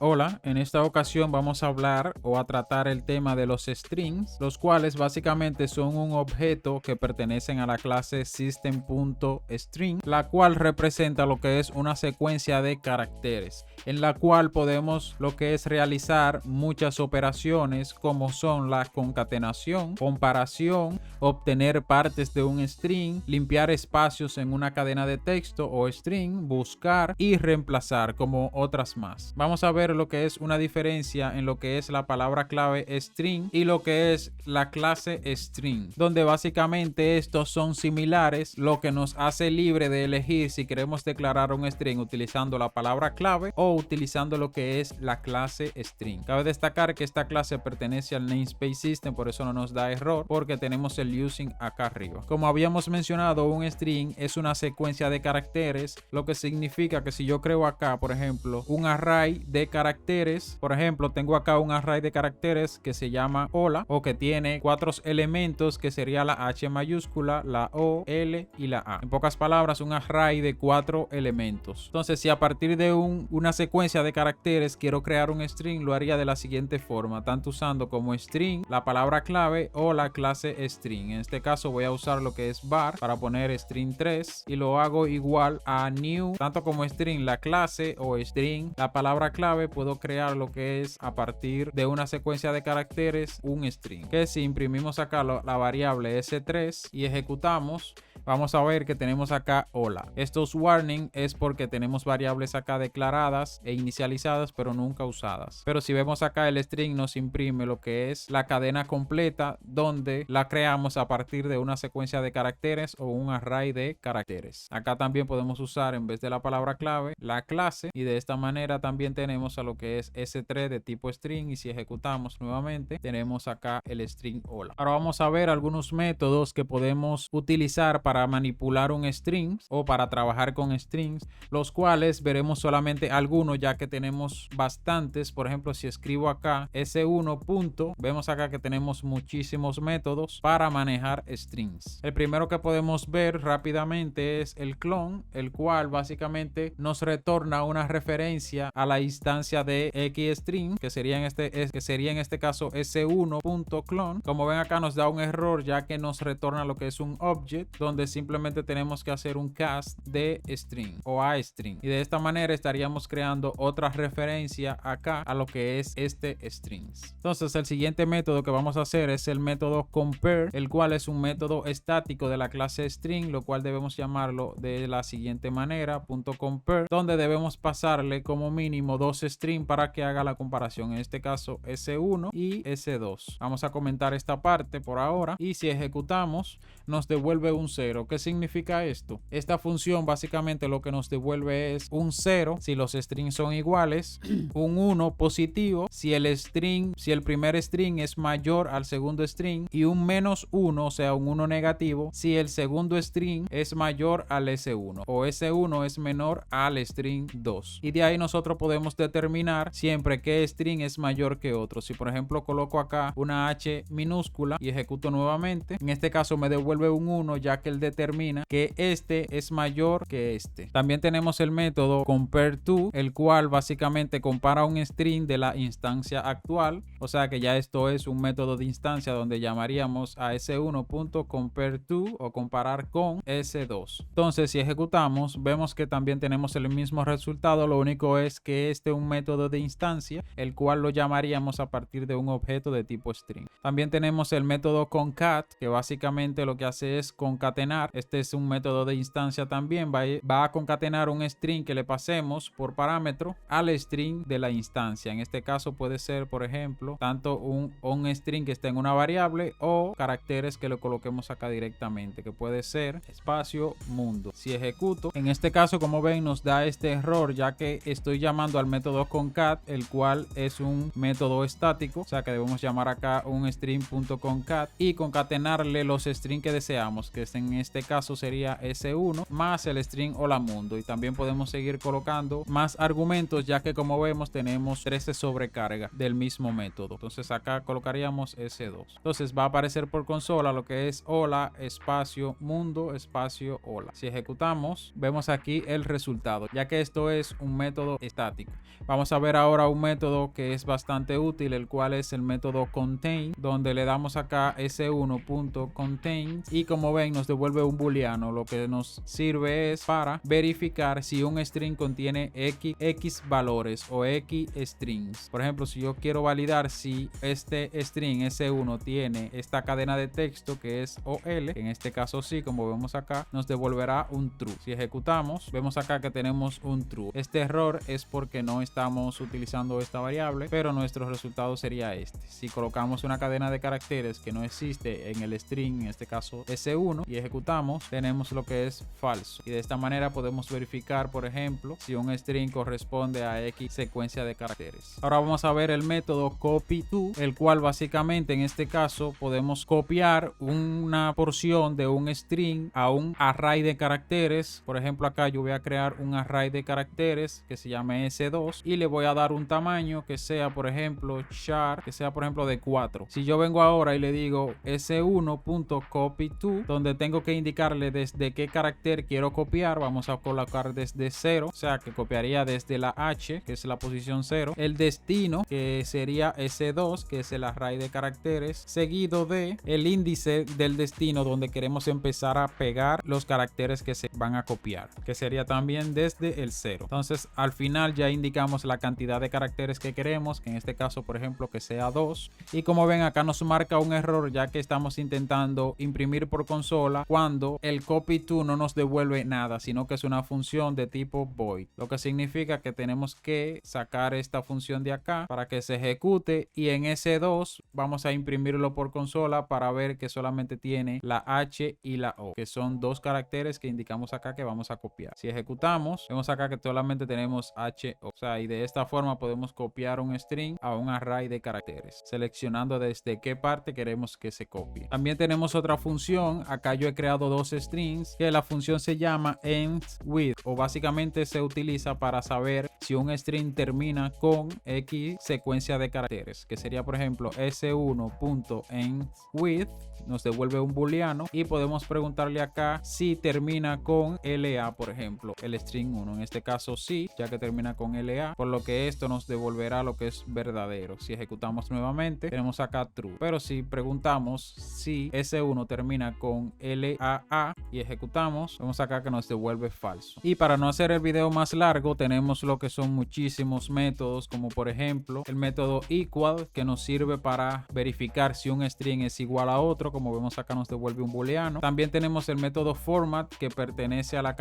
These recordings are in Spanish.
Hola, en esta ocasión vamos a hablar o a tratar el tema de los strings, los cuales básicamente son un objeto que pertenecen a la clase system.string, la cual representa lo que es una secuencia de caracteres, en la cual podemos lo que es realizar muchas operaciones como son la concatenación, comparación, obtener partes de un string, limpiar espacios en una cadena de texto o string, buscar y reemplazar, como otras más. Vamos a ver lo que es una diferencia en lo que es la palabra clave string y lo que es la clase string, donde básicamente estos son similares, lo que nos hace libre de elegir si queremos declarar un string utilizando la palabra clave o utilizando lo que es la clase string. Cabe destacar que esta clase pertenece al namespace system, por eso no nos da error, porque tenemos el using acá arriba. Como habíamos mencionado, un string es una secuencia de caracteres, lo que significa que si yo creo acá, por ejemplo, un array de caracteres, por ejemplo, tengo acá un array de caracteres que se llama hola, o que tiene 4 elementos, que sería la H mayúscula, la O, L y la A. En pocas palabras, un array de 4 elementos. Entonces, si a partir de una secuencia de caracteres quiero crear un string, lo haría de la siguiente forma, tanto usando como string la palabra clave o la clase string. En este caso voy a usar lo que es var para poner string 3 y lo hago igual a new, tanto como string la clase o string la palabra clave. Puedo crear lo que es a partir de una secuencia de caracteres un string, que si imprimimos acá la variable s3 y ejecutamos, vamos a ver que tenemos acá hola. Estos warning es porque tenemos variables acá declaradas e inicializadas pero nunca usadas. Pero si vemos acá, el string nos imprime lo que es la cadena completa, donde la creamos a partir de una secuencia de caracteres o un array de caracteres. Acá también podemos usar, en vez de la palabra clave, la clase, y de esta manera también tenemos a lo que es s3 de tipo string, y si ejecutamos nuevamente tenemos acá el string hola. Ahora vamos a ver algunos métodos que podemos utilizar para manipular un string o para trabajar con strings, los cuales veremos solamente algunos ya que tenemos bastantes. Por ejemplo, si escribo acá s1 punto, vemos acá que tenemos muchísimos métodos para manejar strings. El primero que podemos ver rápidamente es el clone, el cual básicamente nos retorna una referencia a la instancia de xstring, que sería en este caso s1.clone. Como ven acá, nos da un error ya que nos retorna lo que es un object, donde simplemente tenemos que hacer un cast de string o a string, y de esta manera estaríamos creando otra referencia acá a lo que es este strings. Entonces, el siguiente método que vamos a hacer es el método compare, el cual es un método estático de la clase string, lo cual debemos llamarlo de la siguiente manera, .compare, donde debemos pasarle como mínimo 2 string para que haga la comparación, en este caso s1 y s2. Vamos a comentar esta parte por ahora, y si ejecutamos nos devuelve un 0. ¿Qué significa esto? Esta función básicamente lo que nos devuelve es un 0 si los strings son iguales, un 1 positivo si el primer string es mayor al segundo string, y un -1, o sea un 1 negativo, si el segundo string es mayor al s1 o s1 es menor al string 2. Y de ahí nosotros podemos determinar siempre qué string es mayor que otro. Si por ejemplo coloco acá una h minúscula y ejecuto nuevamente, en este caso me devuelve un 1, ya que él determina que este es mayor que este. También tenemos el método compareTo, el cual básicamente compara un string de la instancia actual, o sea que ya esto es un método de instancia donde llamaríamos a s1.compareTo o comparar con s2. Entonces, si ejecutamos, vemos que también tenemos el mismo resultado, lo único es que este es un método de instancia, el cual lo llamaríamos a partir de un objeto de tipo string. También tenemos el método concat, que básicamente lo que hace es concatenar. Este es un método de instancia también, va a concatenar un string que le pasemos por parámetro al string de la instancia. En este caso puede ser, por ejemplo, tanto un string que esté en una variable o caracteres que le coloquemos acá directamente, que puede ser espacio mundo. Si ejecuto, en este caso, como ven, nos da este error ya que estoy llamando al método concat, el cual es un método estático, o sea que debemos llamar acá un string.concat y concatenarle los strings que deseamos, que en este caso sería S1 más el string hola mundo, y también podemos seguir colocando más argumentos, ya que como vemos tenemos 13 sobrecarga del mismo método. Entonces acá colocaríamos S2. Entonces va a aparecer por consola lo que es hola espacio mundo espacio hola. Si ejecutamos, vemos aquí el resultado, ya que esto es un método estático. Vamos a ver ahora un método que es bastante útil, el cual es el método contain, donde le damos acá s1.contain y como ven nos devuelve un booleano. Lo que nos sirve es para verificar si un string contiene x valores o x strings. Por ejemplo, si yo quiero validar si este string s1 tiene esta cadena de texto que es ol, en este caso sí, como vemos acá, nos devolverá un true. Si ejecutamos, vemos acá que tenemos un true. Este error es porque no estamos utilizando esta variable, pero nuestro resultado sería este. Si colocamos una cadena de caracteres que no existe en el string, en este caso s1, y ejecutamos, tenemos lo que es falso. Y de esta manera podemos verificar, por ejemplo, si un string corresponde a x secuencia de caracteres. Ahora vamos a ver el método copy_to, el cual básicamente en este caso podemos copiar una porción de un string a un array de caracteres. Por ejemplo, acá yo voy a crear un array de caracteres que se llame s2 y le voy a dar un tamaño que sea, por ejemplo, char, que sea por ejemplo de 4. Si yo vengo ahora y le digo s1.copy_to, donde tengo que indicarle desde qué carácter quiero copiar, vamos a colocar desde 0, o sea que copiaría desde la h, que es la posición 0, el destino, que sería s2, que es el array de caracteres, seguido de el índice del destino, donde queremos empezar a pegar los caracteres que se van a copiar, que sería también desde el 0. Entonces al final ya indicamos la cantidad de caracteres que queremos, que en este caso por ejemplo que sea 2, y como ven acá nos marca un error, ya que estamos intentando imprimir por consola cuando el copy_to no nos devuelve nada, sino que es una función de tipo void, lo que significa que tenemos que sacar esta función de acá para que se ejecute, y en S2 vamos a imprimirlo por consola para ver que solamente tiene la H y la O, que son dos caracteres que indicamos acá que vamos a copiar. Si ejecutamos, vemos acá que solamente tenemos H, O, sea, y de esta forma podemos copiar un string a un array de caracteres, seleccionando desde qué parte queremos que se copie. También tenemos otra función, acá yo he creado dos strings, que la función se llama endWith, o básicamente se utiliza para saber si un string termina con X secuencia de caracteres, que sería por ejemplo s1.endWith, nos devuelve un booleano, y podemos preguntarle acá si termina con LA, por ejemplo, el string 1. En este caso sí, ya que termina con LA, por lo que esto nos devolverá lo que es verdadero. Si ejecutamos nuevamente, tenemos acá true. Pero si preguntamos si S1 termina con LAA y ejecutamos, vemos acá que nos devuelve falso. Y para no hacer el video más largo, tenemos lo que son muchísimos métodos, como por ejemplo el método equal, que nos sirve para verificar si un string es igual a otro. Como vemos acá nos devuelve un booleano. También tenemos el método format, que pertenece a la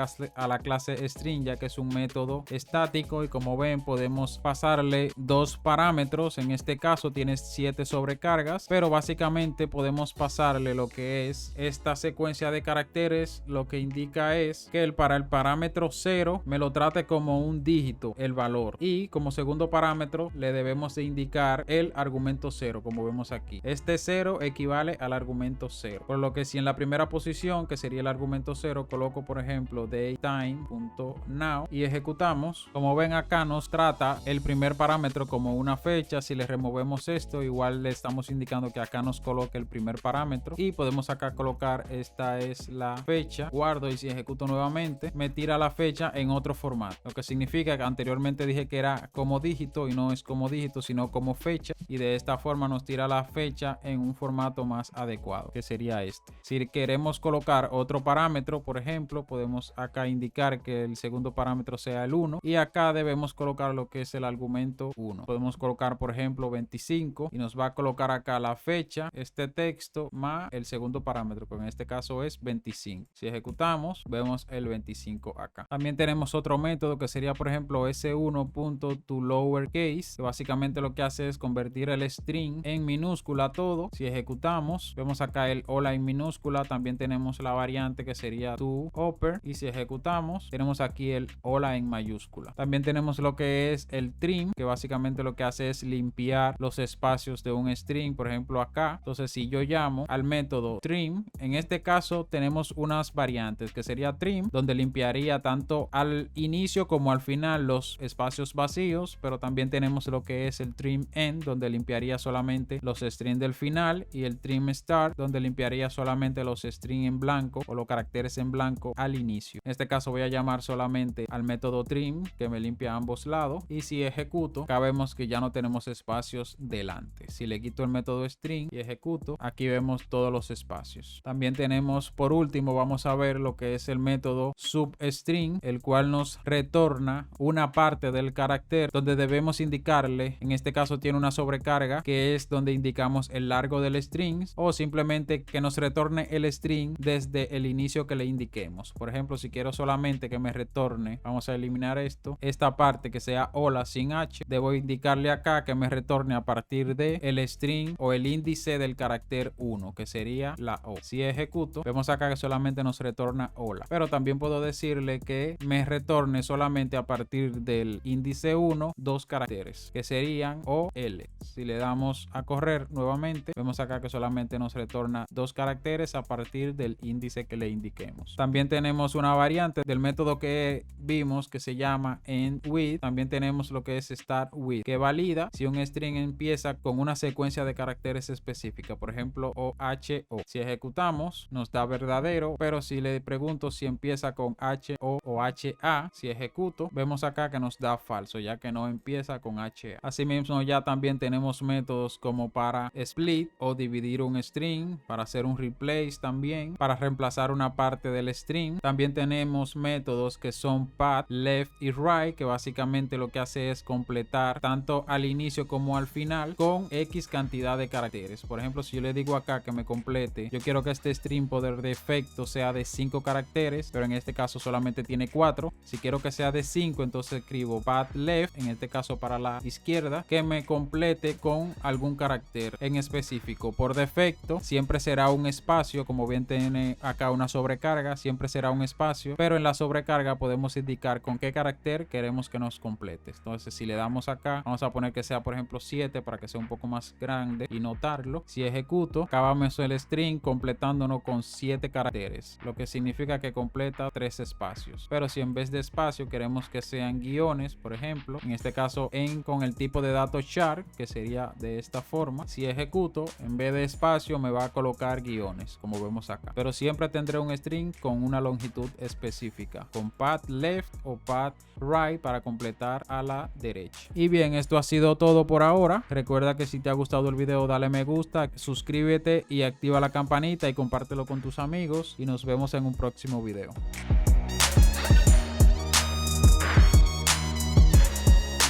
clase string, ya que es un método estático, y como ven podemos pasarle dos parámetros. En este caso tiene 7 sobrecargas, pero básicamente podemos pasarle lo que es esta secuencia de caracteres. Lo que indica es que para el parámetro 0 me lo trate como un dígito el valor, y como segundo parámetro le debemos de indicar el argumento 0, como vemos aquí. Este 0 equivale al argumento 0, por lo que si en la primera posición, que sería el argumento 0, coloco por ejemplo datetime.now y ejecutamos, como ven acá nos trata el primer parámetro como una fecha. Si le removemos esto, igual le estamos indicando que acá nos coloque el primer parámetro, y podemos acá colocar esta es la fecha, guardo, y si ejecuto nuevamente me tira la fecha en otro formato, lo que significa que anteriormente dije que era como dígito y no es como dígito sino como fecha, y de esta forma nos tira la fecha en un formato más adecuado, que sería este. Si queremos colocar otro parámetro, por ejemplo, podemos acá indicar que el segundo parámetro sea el 1, y acá debemos colocar lo que es el argumento 1. Podemos colocar por ejemplo 25 y nos va a colocar acá la fecha, este texto más el segundo parámetro, que en este caso es 25. Si ejecutamos vemos el 25 acá. También tenemos otro método que sería por ejemplo s1.toLowerCase, que básicamente lo que hace es convertir el string en minúscula todo. Si ejecutamos vemos acá el hola en minúscula. También tenemos la variante que sería toUpper, y si ejecutamos tenemos aquí el hola en mayúscula. También tenemos lo que es el trim, que básicamente lo que hace es limpiar los espacios de un string, por ejemplo acá. Entonces si yo llamo al método trim, en este caso caso tenemos unas variantes que sería trim, donde limpiaría tanto al inicio como al final los espacios vacíos, pero también tenemos lo que es el trim end, donde limpiaría solamente los strings del final, y el trim start, donde limpiaría solamente los strings en blanco o los caracteres en blanco al inicio. En este caso voy a llamar solamente al método trim, que me limpia ambos lados, y si ejecuto, acá vemos que ya no tenemos espacios delante. Si le quito el método string y ejecuto, aquí vemos todos los espacios. También tenemos, por último, vamos a ver lo que es el método substring, el cual nos retorna una parte del carácter donde debemos indicarle, en este caso tiene una sobrecarga, que es donde indicamos el largo del string, o simplemente que nos retorne el string desde el inicio que le indiquemos. Por ejemplo, si quiero solamente que me retorne, vamos a eliminar esto, esta parte que sea hola sin h, debo indicarle acá que me retorne a partir de el string o el índice del carácter 1, que sería la O. Si ejecuto, vemos acá que solamente nos retorna hola, pero también puedo decirle que me retorne solamente a partir del índice 1 dos caracteres, que serían O, L. Si le damos a correr nuevamente, vemos acá que solamente nos retorna dos caracteres a partir del índice que le indiquemos. También tenemos una variante del método que vimos que se llama end with. También tenemos lo que es start with, que valida si un string empieza con una secuencia de caracteres específica, por ejemplo OHO. Si ejecutamos nos da verdadero, pero si le pregunto si empieza con HO o HA, si ejecuto, vemos acá que nos da falso, ya que no empieza con HA. Asimismo, ya también tenemos métodos como para split o dividir un string, para hacer un replace también, para reemplazar una parte del string. También tenemos métodos que son path, left y right, que básicamente lo que hace es completar tanto al inicio como al final con X cantidad de caracteres. Por ejemplo, si yo le digo acá que me complete, yo quiero que este string por defecto sea de 5 caracteres, pero en este caso solamente tiene 4. Si quiero que sea de 5, entonces escribo path left, en este caso para la izquierda, que me complete con algún carácter en específico. Por defecto siempre será un espacio, como bien tiene acá una sobrecarga, siempre será un espacio, pero en la sobrecarga podemos indicar con qué carácter queremos que nos complete. Entonces si le damos acá, vamos a poner que sea por ejemplo 7 para que sea un poco más grande y notarlo. Si ejecuto, acabamos el string completándonos con 7 caracteres, lo que significa que completa 3 espacios. Pero si en vez de espacio queremos que sean guiones, por ejemplo, en este caso con el tipo de datos char, que sería de esta forma, si ejecuto, en vez de espacio me va a colocar guiones, como vemos acá. Pero siempre tendré un string con una longitud específica, con path left o path right para completar a la derecha. Y bien, esto ha sido todo por ahora. Recuerda que si te ha gustado el video, dale me gusta, suscríbete y activa la campanita y compártelo con tus amigos, y nos vemos en un próximo video.